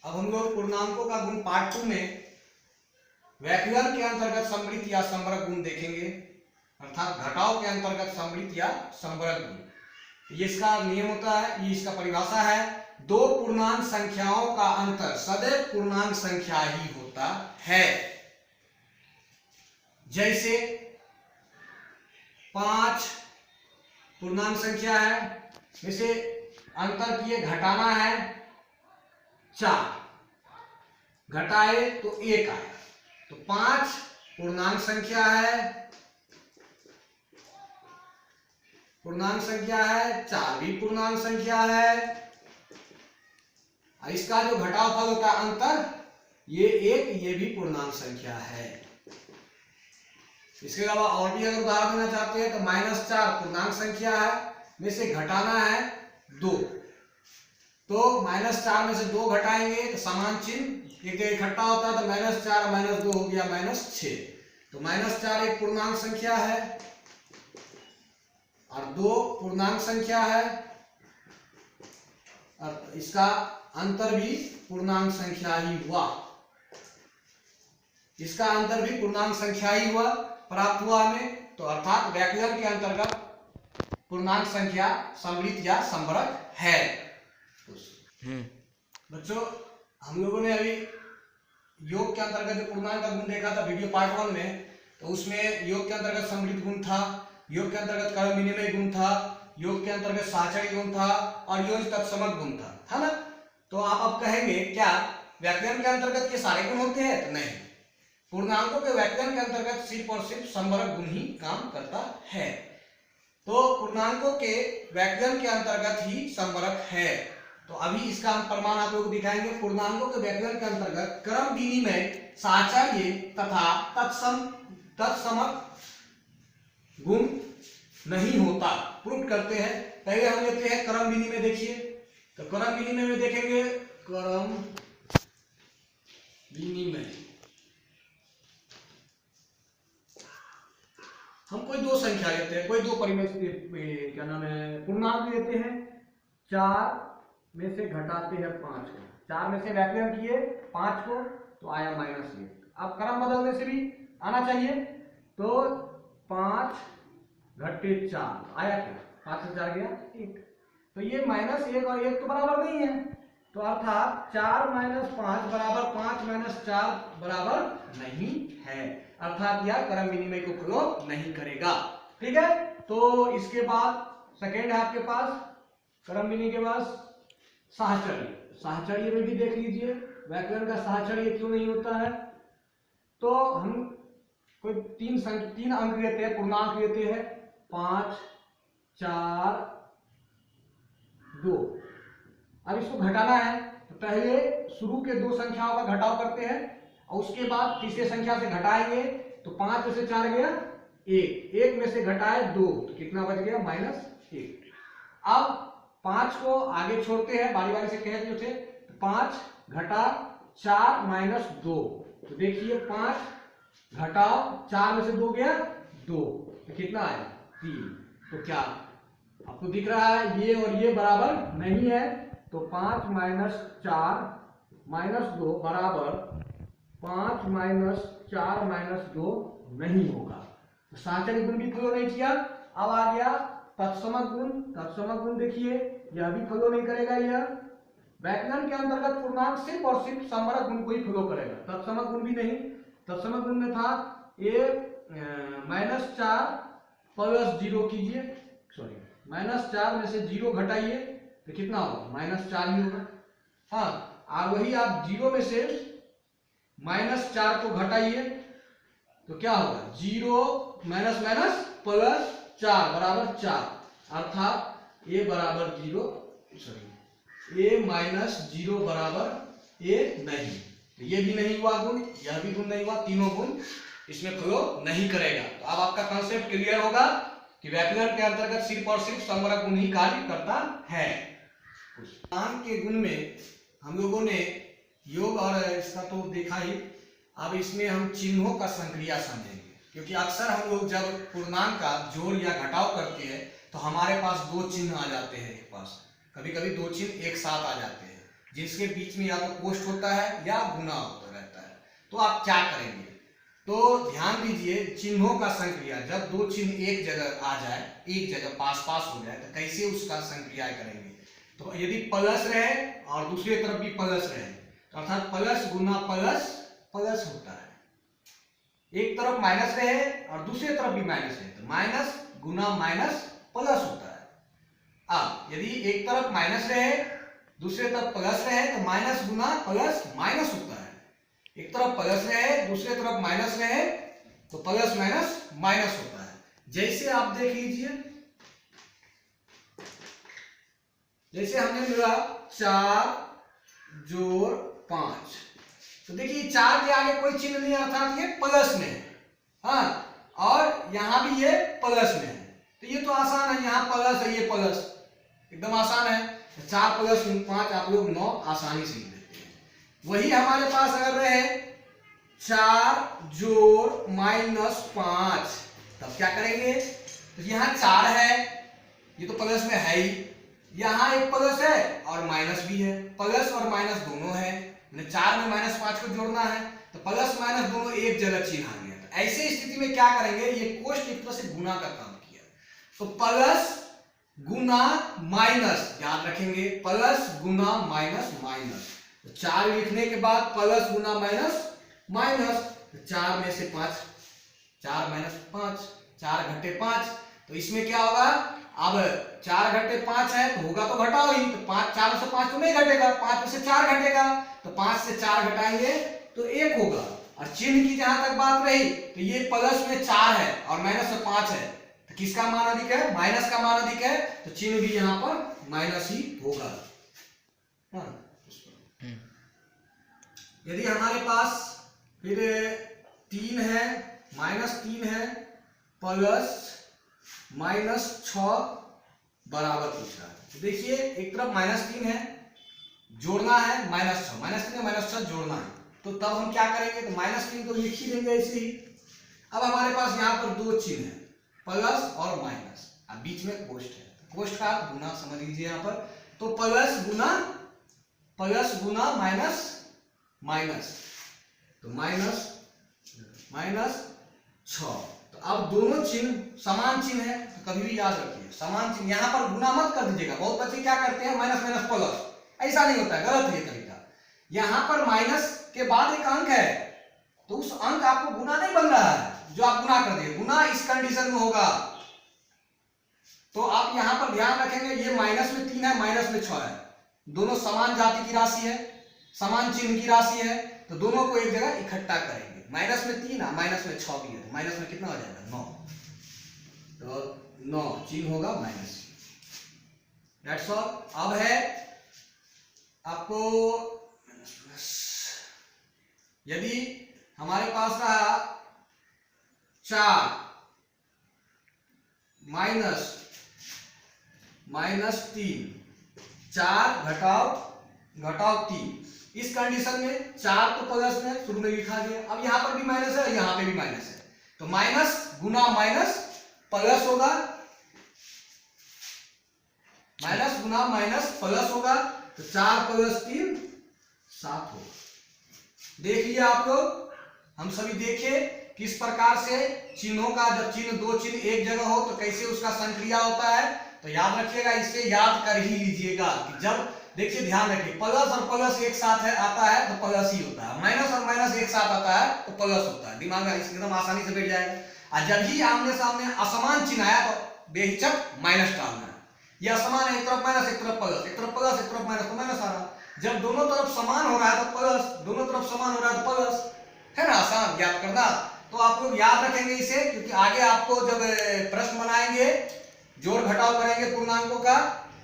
अब हम लोग पूर्णांकों का गुण पार्ट 2 में व्याकरण के अंतर्गत सम्मिलित या संवरक गुण देखेंगे, अर्थात घटाव के अंतर्गत सम्मिलित या संवरक गुण। ये इसका नियम होता है, ये इसका परिभाषा है, दो पूर्णांक संख्याओं का अंतर सदैव पूर्णांक संख्या ही होता है। जैसे 5 पूर्णांक संख्या है, इसे अंतर किए घटाना है 4, घटाए तो 1 आए, तो 5 पूर्णांक संख्या है, 4 भी पूर्णांक संख्या है, और इसका जो घटाव फल होता है अंतर, ये 1, ये भी पूर्णांक संख्या है। इसके अलावा और भी अगर उदाहरण देना चाहते हैं तो -4 पूर्णांक संख्या है, में से घटाना है 2, तो -4 में से 2 घटाएंगे तो समान चिन्ह एक जगह इकट्ठा होता है, तो -4 -2 हो गया -6, तो -4 एक पूर्णांक संख्या है और 2 पूर्णांक संख्या है, और इसका अंतर भी पूर्णांक संख्या ही हुआ, इसका अंतर भी पूर्णांक संख्या ही हुआ प्राप्त हुआ हमें। तो अर्थात व्याकरण के अंतर्गत पूर्णांक संख्या सम्मिलित या संवरक है। बच्चों, हम लोगों ने अभी योग के अंतर्गत जो पूर्णांक का गुण देखा था वीडियो पार्ट 1 में, तो उसमें योग के अंतर्गत सम्मिलित गुण था, योग के अंतर्गत क्रम विनिमय गुण था, योग के अंतर्गत साहचर्य गुण था और योग तत्समक गुण था, है ना। तो आप अब कहेंगे क्या व्याकरण के अंतर्गत ये सारे गुण होते हैं? तो नहीं, पूर्णांकों के व्याकरण के अंतर्गत सिर्फ और सिर्फ संवरक गुण ही काम करता है। तो पूर्णांकों के व्याकरण के अंतर्गत ही संवरक है। तो अभी इसका हम प्रमाण आप लोग दिखाएंगे। पूर्णांकों के व्याकरण के अंतर्गत क्रम विनिमय, साहचर्य तथा तत्समक गुण नहीं होता, प्रूव करते हैं। पहले हम लेते हैं क्रम विनिमय। देखिए, तो क्रम विनिमय में देखेंगे, क्रम विनिमय हम कोई दो संख्या लेते हैं, कोई दो परिमेय क्या नाम है पूर्णांक लेते हैं, 4 में से घटाते हैं 5 को, 4 में से व्याकरण किए 5 को, तो आया -1। अब क्रम बदलने से भी आना चाहिए, तो 5 घटे 4 आया क्या, 5 से 4 गया 1, तो ये -1 और 1 तो बराबर नहीं है, तो अर्थात 4 - 5 बराबर 5 - 4 बराबर नहीं है, अर्थात यह क्रम विनिमय को फॉलो नहीं करेगा। ठीक है, तो इसके बाद सेकेंड है आपके पास क्रम विनिमय के बाद साहचर्य। साहचर्य में भी देख लीजिए व्याकरण का साहचर्य क्यों नहीं होता है। तो हम कोई 3 अंक लेते हैं, पूर्णांक लेते हैं 5 4 2। अब इसको घटाना है, तो पहले शुरू के 2 संख्याओं का घटाव करते हैं और उसके बाद तीसरे संख्या से घटाएंगे, तो 5 में से 4 गया 1, 1 में से घटाए 2, तो कितना बच गया -1। अब 5 को आगे छोड़ते हैं, बारी बारी से कह दिए थे, तो 5 घटा 4 - 2, तो देखिए 5 घटाओ 4 में से 2 गया 2, तो कितना आया 3। तो क्या आपको दिख रहा है ये और ये बराबर नहीं है, तो 5 - 4 - 2 बराबर 5 - 4 - 2 नहीं होगा, तो साहचर्य गुण भी फॉलो नहीं किया। अब आ गया तत्समक गुण। तत्समक गुण देखिए यह भी फॉलो नहीं करेगा, यह व्याकरण के अंतर्गत पूर्णांक सिर्फ और सिर्फ संवरक गुण को ही फॉलो करेगा, तत्समक गुण भी नहीं। तत्समक गुण में था -4 + 0 कीजिए, सॉरी -4 में से 0 घटाइए, तो कितना होगा -4 ही होगा। हाँ, और वही आप 0 में से -4 को घटाइए, तो क्या होगा 0 - +4 बराबर 4, अर्थात a बराबर 0, सॉरी a - 0 बराबर a नहीं, तो ये भी नहीं हुआ गुण, यह भी गुण नहीं हुआ, तीनों गुण इसमें फॉलो नहीं करेगा। तो अब आपका कॉन्सेप्ट क्लियर होगा कि व्याकरण के अंतर्गत सिर्फ और सिर्फ संवरक गुण ही कार्य करता है। पूर्णांक के गुण में हम लोगों ने योग और इसका तो देखा ही, अब इसमें हम चिन्हों का संक्रिया समझेंगे, क्योंकि अक्सर हम लोग जब पूर्णांक का जोड़ या घटाव करते हैं तो हमारे पास 2 चिन्ह आ जाते हैं एक पास, कभी कभी 2 चिन्ह एक साथ आ जाते हैं, जिसके बीच में या तो कोष्ठ होता है या गुना होता रहता है। तो आप क्या करेंगे, तो ध्यान दीजिए चिन्हों का संक्रिया, जब दो चिन्ह एक जगह आ जाए, एक जगह पास पास हो जाए, तो कैसे उसका संक्रिया करेंगे। तो यदि प्लस रहे और दूसरी तरफ भी प्लस रहे, तो अर्थात प्लस गुना प्लस प्लस होता है। एक तरफ माइनस रहे और दूसरी तरफ भी माइनस है, तो माइनस गुना माइनस प्लस होता है। अब यदि एक तरफ माइनस रहे दूसरी तरफ प्लस रहे, तो माइनस गुना प्लस माइनस होता है। एक तरफ प्लस रहे दूसरी तरफ माइनस रहे, तो प्लस माइनस माइनस होता है। जैसे आप देख लीजिए, जैसे हमने लिया 4 जोड़ 5, तो देखिए 4 के आगे कोई चिन्ह नहीं है, अर्थात ये प्लस में है। हाँ, और यहां भी ये प्लस में है, तो ये तो आसान है, यहाँ प्लस है, ये प्लस, एकदम आसान है। 4 प्लस 5 आप लोग 9 आसानी से लिख देते हैं। वही हमारे पास अगर रहे 4 जोड़ माइनस 5, तब क्या करेंगे, तो यहाँ 4 है, ये तो प्लस में है ही, यहाँ एक प्लस है और माइनस भी है, प्लस और माइनस दोनों है, 4 में माइनस 5 को जोड़ना है, तो प्लस माइनस दोनों एक जगह चिन्ह आ गया। तो ऐसे स्थिति में क्या करेंगे, ये कोष्ठ एक तरह से गुना का काम किया, तो प्लस गुना माइनस, याद रखेंगे प्लस गुना माइनस माइनस, तो 4 लिखने के बाद प्लस गुना माइनस माइनस, तो 4 में से 5, 4 माइनस 5, 4 घटे 5, तो इसमें क्या होगा, अब 4 घटे 5 है तो होगा तो घटाओ ही, तो 5 4 में से 5 तो नहीं घटेगा, 5 में से 4 घटेगा, तो 5 से 4 घटाएंगे तो 1 होगा। और चिन्ह की जहां तक बात रही, तो ये प्लस में 4 है और माइनस में 5 है, तो किसका मान अधिक है, माइनस का मान अधिक है, तो चिन्ह भी यहां पर माइनस ही होगा। यदि हमारे पास फिर 3 है, -3 है, प्लस -6 बराबर पूछ रहा है, तो देखिए एक तरफ -3 है, जोड़ना है -6, -3 में -6 जोड़ना है, तो तब हम क्या करेंगे, तो -3 तो लिख ही देंगे ऐसे ही। अब हमारे पास यहाँ पर दो चिन्ह है, प्लस और माइनस, अब बीच में कोष्ठ है, कोष्ठ का गुना समझ लीजिए यहाँ पर, तो प्लस गुना माइनस माइनस, तो माइनस माइनस 6, तो अब दोनों चिन्ह समान चिन्ह है, तो कभी भी याद रखिए समान चिन्ह, यहाँ पर गुना मत कर दीजिएगा, बहुत बच्चे क्या करते हैं माइनस माइनस प्लस, ऐसा नहीं होता है, गलत है ये तरीका। यहाँ पर माइनस के बाद एक अंक है, तो उस अंक आपको गुना नहीं बन रहा है जो आप गुना कर दिए, गुना इस कंडीशन में होगा। तो आप यहाँ पर ध्यान रखेंगे, ये माइनस में 3 है, माइनस में 6 है, दोनों समान जाति की राशि है, समान चिन्ह की राशि है, तो दोनों को एक जगह इकट्ठा करेंगे, माइनस में 3 है, माइनस में 6 भी है, तो माइनस में कितना हो जाएगा 9, तो 9 चिन्ह होगा माइनस। That's all. अब है आपको, यदि हमारे पास रहा 4 -3, 4 घटाओ 3, इस कंडीशन में 4 तो प्लस में शुरू में लिखा गया, अब यहां पर भी माइनस है, यहां पे भी माइनस है, तो माइनस गुना माइनस प्लस होगा, माइनस गुना माइनस प्लस होगा, तो 4 + 3 7 होगा। देख लिया आप लोग, हम सभी देखे किस प्रकार से चिन्हों का, जब दो चिन्ह एक जगह हो तो कैसे उसका संक्रिया होता है। तो याद रखिएगा, इससे याद कर ही लीजिएगा कि जब देखिए ध्यान रखिए, प्लस और प्लस एक साथ है आता है तो प्लस ही होता है, माइनस और माइनस एक साथ आता है तो प्लस होता है, दिमाग में एकदम आसानी से बैठ जाएगा। और जब ही आमने सामने असमान चिन्ह आया तो बेहिचक माइनस डालना है, ये असमान है, एक तरफ माइनस एक तरफ प्लस, एक तरफ प्लस एक तरफ माइनस, तो माइनस आ रहा। जब दोनों तरफ समान हो रहा है तो प्लस, दोनों तरफ समान हो रहा है तो प्लस, है ना, आसान याद करना। तो आप लोग याद रखेंगे इसे, क्योंकि आगे आपको जब प्रश्न बनाएंगे, जोड़ घटाव करेंगे पूर्णांकों का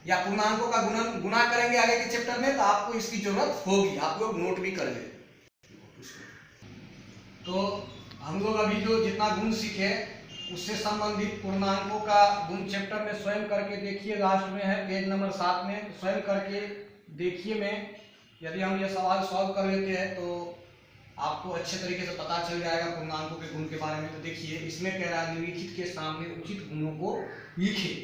या पूर्णांकों का गुणा करेंगे आगे के चैप्टर में, तो आपको इसकी जरूरत होगी, आप लोग नोट भी कर ले। तो हम लोग अभी जो जितना गुण सीखे उससे संबंधित पूर्णांकों का गुण चैप्टर में स्वयं करके देखिए, लास्ट में है पेज नंबर 7 में, स्वयं करके देखिए में, यदि हम ये सवाल सॉल्व कर लेते हैं तो आपको अच्छे तरीके से पता चल जाएगा पूर्णांकों के गुण के बारे में। तो देखिए इसमें कह रहा है निम्नलिखित के सामने उचित गुणों को लिखिए।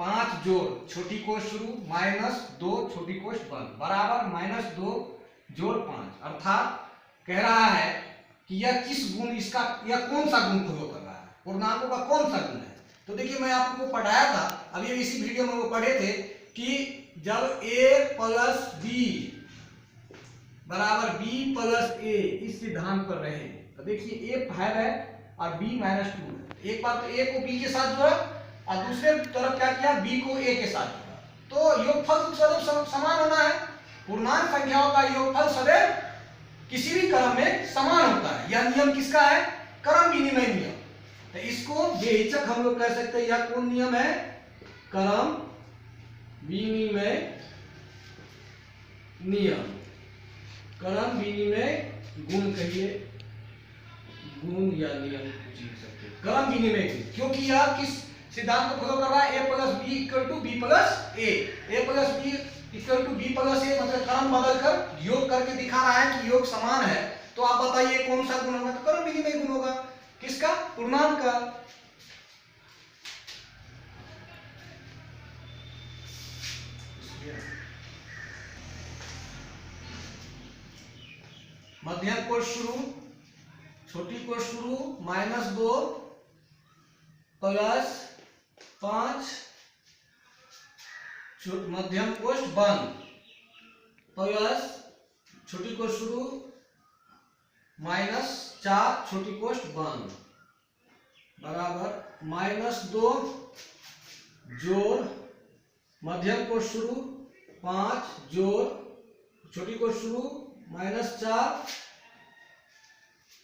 5 जोड़ छोटी कोष्ठ शुरू माइनस 2 छोटी कोष्ठ बंद बराबर -2 जोड़ 5। अर्थात कह रहा है कि यह किस गुण इसका, यह कौन सा गुण प्रयोग कर रहा है, पूर्णांकों का कौन सा गुण है। तो देखिए मैं आपको पढ़ाया था अभी इसी वीडियो में वो पढ़े थे कि जब a प्लस बी बराबर b प्लस a इस सिद्धांत पर रहे, तो देखिए a 5 है और b -2 है। एक बार तो a को b के साथ जोड़ा और दूसरे तरफ क्या किया, b को a के साथ जोड़ा, तो योगफल तो सदैव समान होना है। पूर्णांक संख्याओं का योगफल सदैव किसी भी क्रम में समान होता है। यह नियम किसका है, क्रम विनिमय नियम। तो इसको बेहिचक हम लोग कह सकते हैं यह कौन नियम है, क्रम विनिमय नियम। क्रम विनिमय गुण कहिए, गुण या नियम पूछ सकते हैं, क्रम विनिमय गुण। क्योंकि यह किस सिद्धांत को फॉलो कर रहा है, a plus B equal to B plus A, a plus B equal to B plus A, मतलब क्रम बदलकर योग करके दिखा रहा है कि योग समान है। तो आप बताइए कौन सा गुण होगा, तो क्रम विनिमय गुण होगा। किसका, पूर्णांक का। मध्यम कोष्ठ शुरू छोटी कोष्ठ शुरू -2 प्लस 5 मध्यम कोष्ठ बंद प्लस छोटी कोष्ठ शुरू -4 छोटी कोष्ठ बंद बराबर -2 जोड़ मध्यम कोष्ठ शुरू 5 जोड़ छोटी कोष्ठ शुरू -4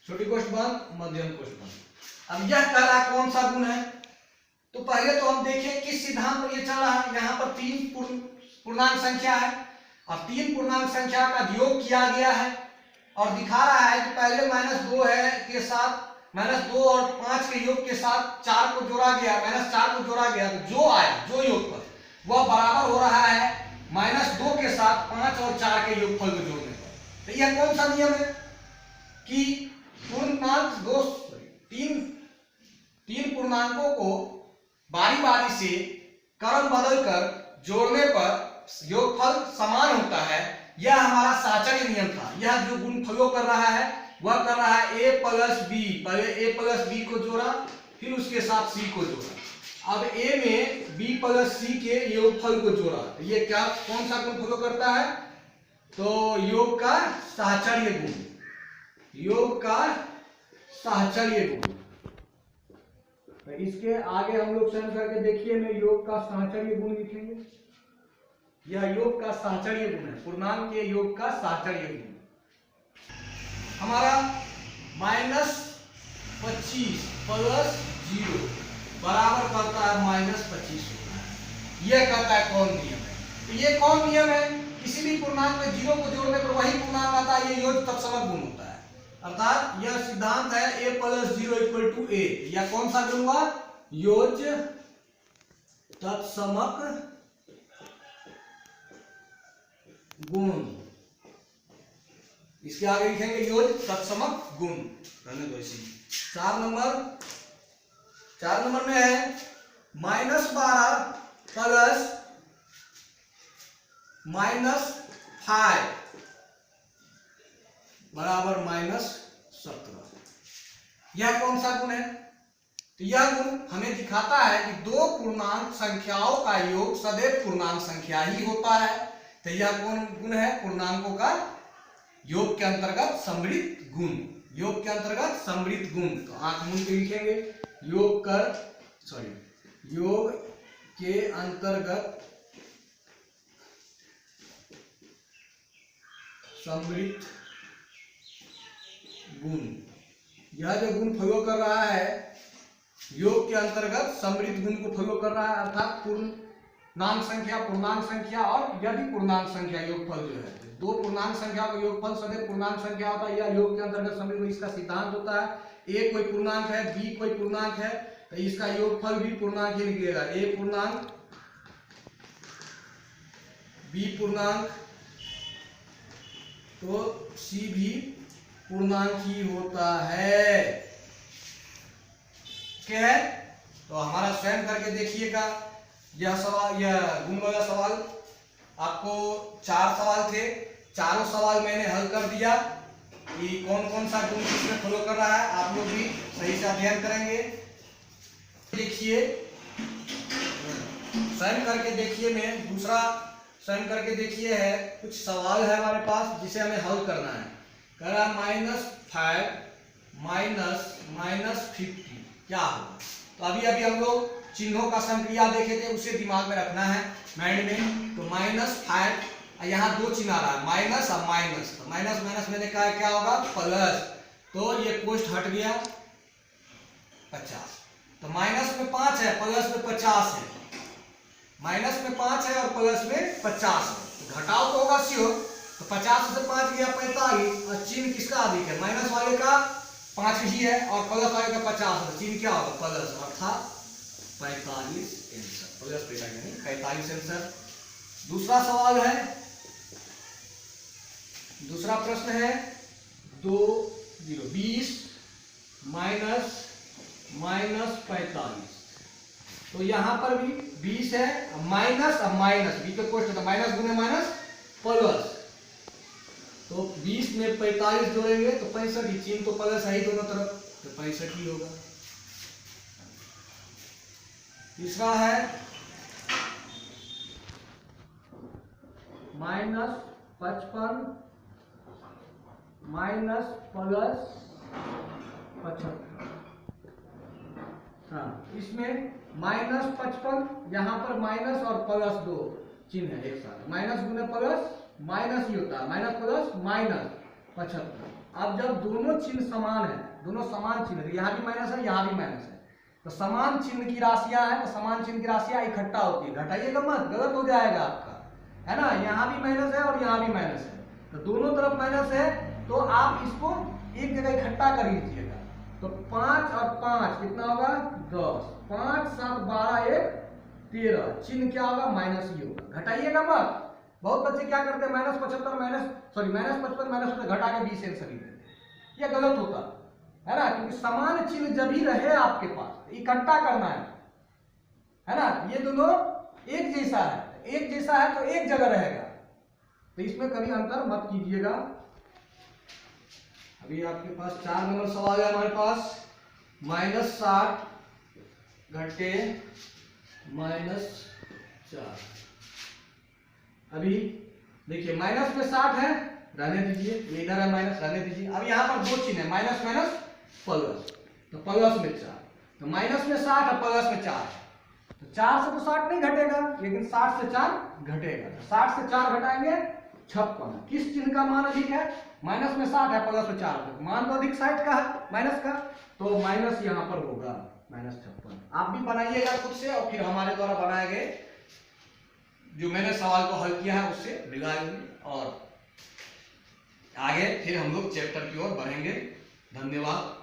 छोटी कोष्ठ बंद मध्यम कोष्ठ बंद। अब यह कह रहा कौन सा गुण है, तो पहले तो हम देखें किस सिद्धांत पर ये चल रहा है। यहाँ पर 3 पूर्णांक संख्या है और 3 पूर्णांक संख्या का योग किया गया है और दिखा रहा है कि पहले -2 है के साथ -2 और 5 के योग के साथ 4 को जोड़ा गया, -4 को जोड़ा गया, तो जो आया जो योगफल वह बराबर हो रहा है -2 के साथ 5 और 4 के योगफल को जोड़ने पर। तो यह कौन सा नियम है कि पूर्णांक तीन पूर्णांकों को बारी बारी से क्रम बदलकर जोड़ने पर योगफल समान होता है। यह हमारा साहचर्य नियम था। यह जो गुण प्रयोग कर रहा है वह कर रहा है a प्लस बी, पहले a प्लस बी को जोड़ा फिर उसके साथ c को जोड़ा, अब a में b प्लस c के योगफल को जोड़ा। तो ये क्या कौन सा गुण प्रयोग करता है, तो योग का साहचर्य गुण, योग का साहचर्य गुण। तो इसके आगे हम लोग समझ करके देखिए मैं योग का साहचर्य गुण लिखेंगे। यह योग का साहचर्य गुण है, पूर्णांक के योग का साहचर्य गुण हमारा -25 प्लस 0 बराबर करता है -25 होता है। यह कहता है कौन नियम है, तो ये कौन नियम है, किसी भी पूर्णांक में 0 को जोड़ने पर वही पूर्णांक आता है, ये योग तत्समक गुण होता है। अर्थात यह सिद्धांत है a plus 0 equal to a। यह कौन सा गुण हुआ, योज तत्समक गुण। इसके आगे लिखेंगे योज तत्समक गुण। रहने दो इसी। 4 नंबर में है -12 प्लस -5 बराबर -17। यह कौन सा गुण है, तो यह गुण हमें दिखाता है कि दो पूर्णांक संख्याओं का योग सदैव पूर्णांक संख्या ही होता है। तो यह कौन गुण है, पूर्णांकों का योग के अंतर्गत सम्मिलित गुण, योग के अंतर्गत सम्मिलित गुण। तो आंख मूंद के लिखेंगे योग के अंतर्गत सम्मिलित गुण। यह जो गुण प्रयोग कर रहा है योग के अंतर्गत सम्मिलित गुण को प्रयोग कर रहा है, अर्थात पूर्णांक संख्या और यदि पूर्णांक संख्या योगफल जो है, दो पूर्णांक संख्या का योगफल सदैव पूर्णांक संख्या होता है। यह योग के अंतर्गत सम्मिलित, इसका सिद्धांत होता है a कोई पूर्णांक है, b कोई पूर्णांक है, तो इसका योगफल भी पूर्णांक ही निकलेगा। a पूर्णांक, b पूर्णांक, तो c भी पूर्णांक ही होता है। ठीक है, तो हमारा स्वयं करके देखिएगा। यह सवाल, यह गुण वाला सवाल आपको 4 सवाल थे। चारों सवाल मैंने हल कर दिया कि कौन कौन सा गुण किसमें फॉलो कर रहा है। आप लोग भी सही से अध्ययन करेंगे। देखिए स्वयं करके देखिए, मैं दूसरा स्वयं करके देखिए है, कुछ सवाल है हमारे पास जिसे हमें हल करना है। कह रहा -5 माइनस 50 क्या होगा। तो अभी हम लोग चिन्हों का संक्रिया देखे थे, उसे दिमाग में रखना है माइंड में। तो -5, यहाँ 2 चिन्ह आ रहा है, माइनस और माइनस। तो माइनस माइनस मैंने कहा क्या होगा, प्लस। तो ये पोस्ट हट गया 50। तो माइनस में 5 है, प्लस में 50 है। माइनस में 5 है और प्लस में 50 है। तो घटाव तो होगा श्योर। तो 50 से 5 गया 45, और चिन्ह किसका अधिक है, माइनस वाले का 5 ही है और प्लस वाले का 50 है। चिन्ह क्या होगा, प्लस, अर्थात 45 आंसर। Plus 45 answer. दूसरा सवाल है, दूसरा प्रश्न है 20 माइनस 45। तो यहां पर भी 20 है, माइनस और माइनस, बी के कोष्ट था, माइनस गुने माइनस प्लस। तो 20 में 45 जोड़ेंगे तो 65 ही, चिन्ह तो प्लस है ही दोनों तरफ, तो 65 ही होगा। तीसरा है -55 माइनस प्लस 75। हाँ, इसमें -55, यहाँ पर माइनस और प्लस 2 चिन्ह है एक साथ, माइनस गुने प्लस माइनस ही होता है, माइनस प्लस माइनस 75। अब जब दोनों चिन्ह समान है, दोनों समान चिन्ह है, यहाँ भी माइनस है, यहाँ भी माइनस है, तो समान चिन्ह की राशियां हैं, तो समान चिन्ह की राशियां इकट्ठा होती है। घटाइएगा मत, गलत हो जाएगा आपका, है ना। यहाँ भी माइनस है और यहाँ भी माइनस है, तो दोनों तरफ माइनस है, तो आप इसको एक जगह इकट्ठा कर लीजिएगा। तो 5 और 5 कितना होगा, 10। 5 7 12 1 13, चिन्ह क्या होगा, माइनस ही होगा। घटाइएगा मत। बहुत बच्चे क्या करते हैं, -55 माइनस घटा के 20 आंसर ही देते हैं। यह गलत होता है ना, क्योंकि समान चिन्ह जब ही रहे आपके पास, इकट्ठा करना है ना। ये दोनों एक जैसा है, एक जैसा है तो एक जगह रहेगा, तो इसमें कभी अंतर मत कीजिएगा। अभी आपके पास 4 नंबर सवाल है हमारे पास, -60 घंटे -4। अभी देखिए माइनस में 60 है, रहने दीजिए, ये इधर है माइनस, रहने दीजिए। अब यहाँ पर 2 चिन्ह है, माइनस माइनस प्लस, तो प्लस में 4, तो माइनस में 60 और प्लस में 4 है। तो 4 से तो 60 नहीं घटेगा, लेकिन 60 से 4 घटेगा। तो 60 से 4 घटाएंगे 56। किस चिन्ह का मान अधिक है, माइनस में 60 है, प्लस में 4 है, मान तो अधिक 60 का है, माइनस का, तो माइनस यहाँ पर होगा -56। आप भी बनाइएगा खुद से, और फिर हमारे द्वारा बनाए गए जो मैंने सवाल को हल किया है उससे मिलाएंगे, और आगे फिर हम लोग चैप्टर की ओर बढ़ेंगे। धन्यवाद।